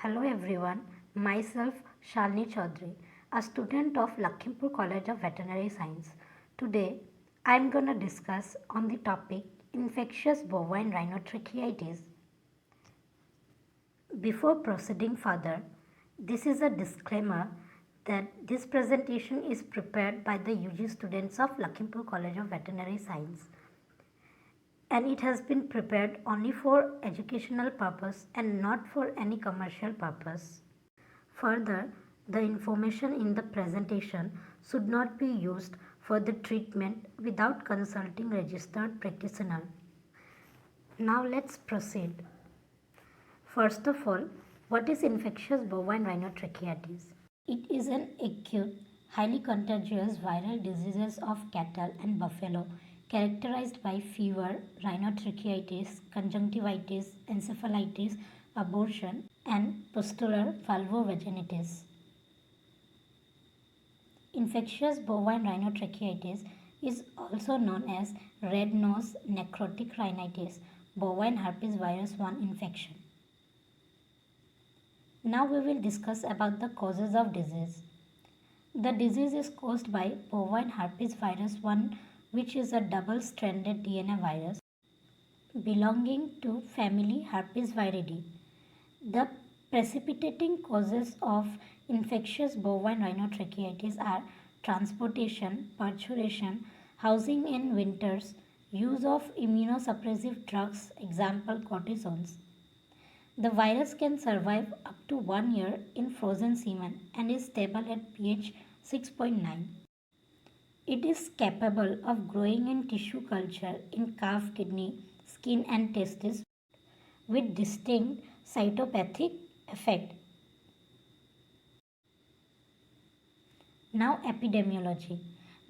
Hello everyone, myself Shalini Chaudhary, a student of Lakhimpur College of Veterinary Science. Today I am going to discuss on the topic infectious bovine rhinotracheitis. Before proceeding further, this is a disclaimer that this presentation is prepared by the UG students of Lakhimpur College of Veterinary Science and it has been prepared only for educational purpose and not for any commercial purpose. Further, the information in the presentation should not be used for the treatment without consulting registered practitioner. Now let's proceed. First of all, what is infectious bovine rhinotracheitis? It is an acute, highly contagious viral disease of cattle and buffalo characterized by fever, rhinotracheitis, conjunctivitis, encephalitis, abortion, and pustular vulvovaginitis. Infectious bovine rhinotracheitis is also known as red nose necrotic rhinitis, bovine herpes virus 1 infection. Now we will discuss about the causes of disease. The disease is caused by bovine herpes virus 1, which is a double-stranded DNA virus belonging to family Herpesviridae. The precipitating causes of infectious bovine rhinotracheitis are transportation, parturition, housing in winters, use of immunosuppressive drugs, example cortisones. The virus can survive up to 1 year in frozen semen and is stable at pH 6.9. It is capable of growing in tissue culture in calf kidney, skin and testes with distinct cytopathic effect. Now epidemiology.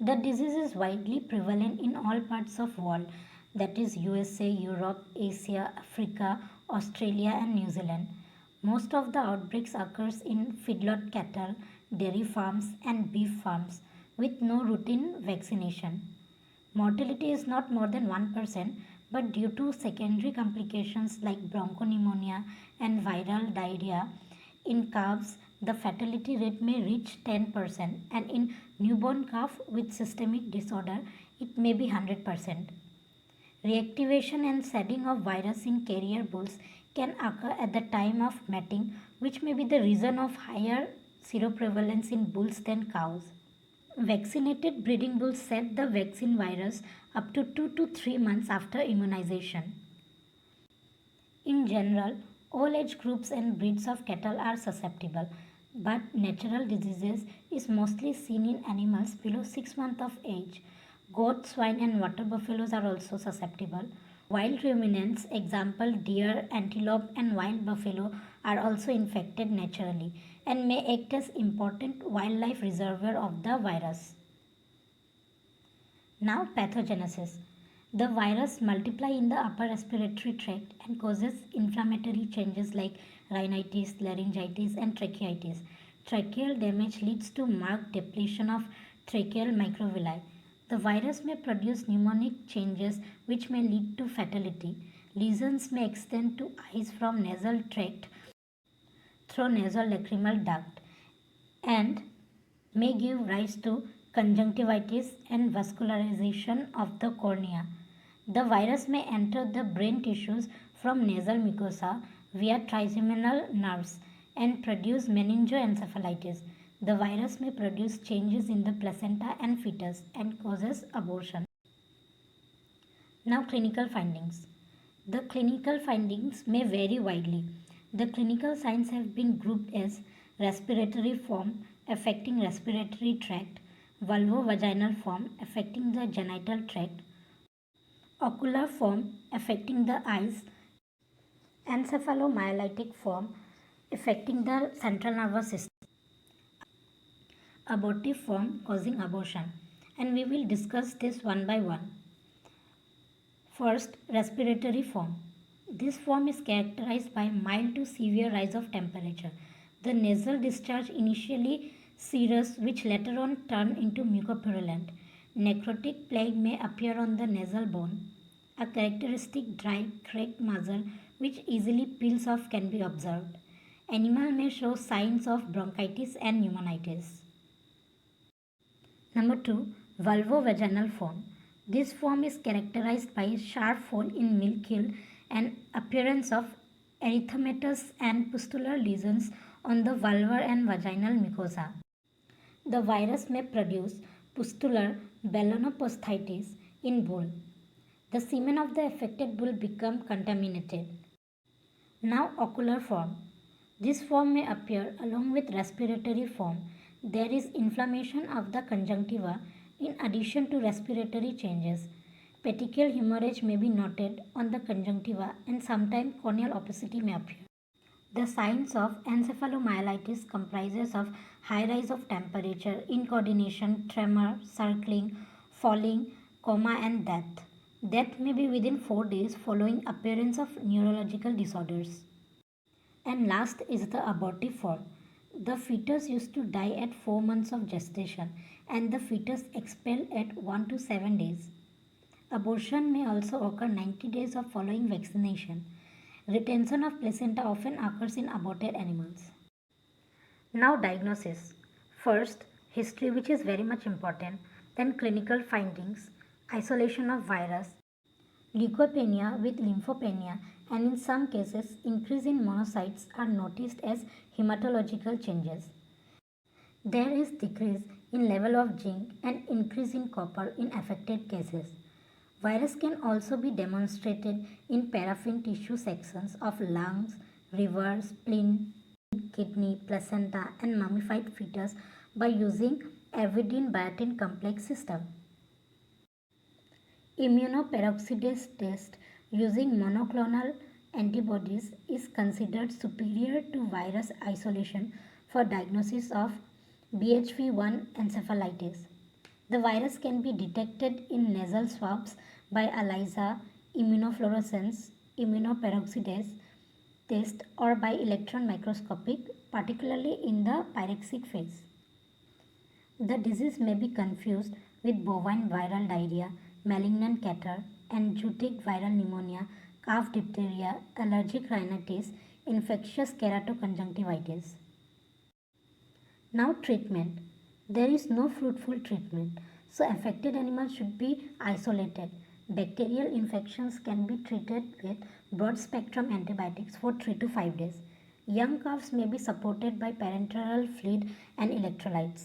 The disease is widely prevalent in all parts of world, that is USA, Europe, Asia, Africa, Australia and New Zealand. Most of the outbreaks occurs in feedlot cattle, dairy farms and beef farms with no routine vaccination. Mortality is not more than 1%, but due to secondary complications like bronchopneumonia and viral diarrhea in calves, the fatality rate may reach 10%, and in newborn calf with systemic disorder, it may be 100%. Reactivation and shedding of virus in carrier bulls can occur at the time of mating, which may be the reason of higher seroprevalence in bulls than cows. Vaccinated breeding bulls shed the vaccine virus up to 2 to 3 months after immunization. In general, all age groups and breeds of cattle are susceptible, but natural diseases is mostly seen in animals below 6 months of age. Goat, swine and water buffaloes are also susceptible. Wild ruminants, example deer, antelope and wild buffalo are also infected naturally and may act as important wildlife reservoir of the virus. Now pathogenesis. The virus multiply in the upper respiratory tract and causes inflammatory changes like rhinitis, laryngitis and tracheitis. Tracheal damage leads to marked depletion of tracheal microvilli. The virus may produce pneumonic changes which may lead to fatality. Lesions may extend to eyes from nasal tract through nasolacrimal duct and may give rise to conjunctivitis and vascularization of the cornea. The virus may enter the brain tissues from nasal mucosa via trigeminal nerves and produce meningoencephalitis. The virus may produce changes in the placenta and fetus and causes abortion. Now clinical findings. The clinical findings may vary widely. The clinical signs have been grouped as respiratory form affecting respiratory tract, vulvovaginal form affecting the genital tract, ocular form affecting the eyes, encephalomyelitic form affecting the central nervous system, abortive form causing abortion, and we will discuss this one by one. First, respiratory form. This form is characterized by mild to severe rise of temperature. The nasal discharge initially serous which later on turn into mucopurulent. Necrotic plaque may appear on the nasal bone. A characteristic dry, cracked muzzle which easily peels off can be observed. Animal may show signs of bronchitis and pneumonitis. Number 2. Vulvovaginal form. This form is characterized by a sharp fold in milk gill and appearance of erythematous and pustular lesions on the vulvar and vaginal mucosa. The virus may produce pustular ballonoposithitis in bull. The semen of the affected bull become contaminated. Now ocular form. This form may appear along with respiratory form. There is inflammation of the conjunctiva in addition to respiratory changes. Petechial hemorrhage may be noted on the conjunctiva and sometimes corneal opacity may appear. The signs of encephalomyelitis comprises of high rise of temperature, incoordination, tremor, circling, falling, coma and death. Death may be within 4 days following appearance of neurological disorders. And last is the abortive form. The fetus used to die at 4 months of gestation and the fetus expelled at 1 to 7 days. Abortion may also occur 90 days of following vaccination. Retention of placenta often occurs in aborted animals. Now diagnosis. First, history, which is very much important. Then clinical findings, isolation of virus, leukopenia with lymphopenia, and in some cases increase in monocytes are noticed as hematological changes. There is decrease in level of zinc and increase in copper in affected cases. Virus can also be demonstrated in paraffin tissue sections of lungs, liver, spleen, kidney, placenta and mummified fetus by using avidin biotin complex system. Immunoperoxidase test using monoclonal antibodies is considered superior to virus isolation for diagnosis of BHV1 encephalitis. The virus can be detected in nasal swabs by ELISA, immunofluorescence, immunoperoxidase test or by electron microscopic, particularly in the pyrexic phase. The disease may be confused with bovine viral diarrhea, malignant catarrh, and zootic viral pneumonia, calf diphtheria, allergic rhinitis, infectious keratoconjunctivitis. Now treatment. There is no fruitful treatment, so affected animals should be isolated. Bacterial infections can be treated with broad spectrum antibiotics for 3 to 5 days. Young calves may be supported by parenteral fluid and electrolytes.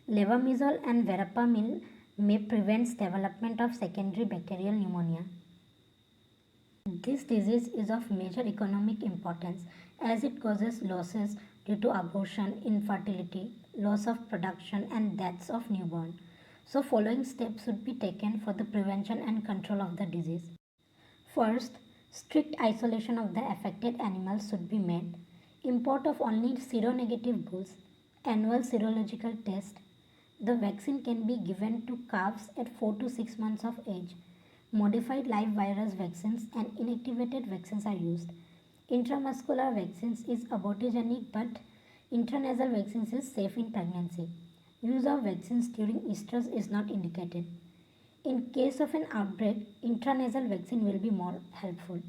Levamisole and verapamil may prevent development of secondary bacterial pneumonia. This disease is of major economic importance as it causes losses due to abortion, infertility, loss of production and deaths of newborn. So following steps should be taken for the prevention and control of the disease. First, strict isolation of the affected animals should be made. Import of only seronegative bulls, annual serological test. The vaccine can be given to calves at 4 to 6 months of age. Modified live virus vaccines and inactivated vaccines are used. Intramuscular vaccines is abortigenic but intranasal vaccines is safe in pregnancy. Use of vaccines during estrus is not indicated. In case of an outbreak, intranasal vaccine will be more helpful.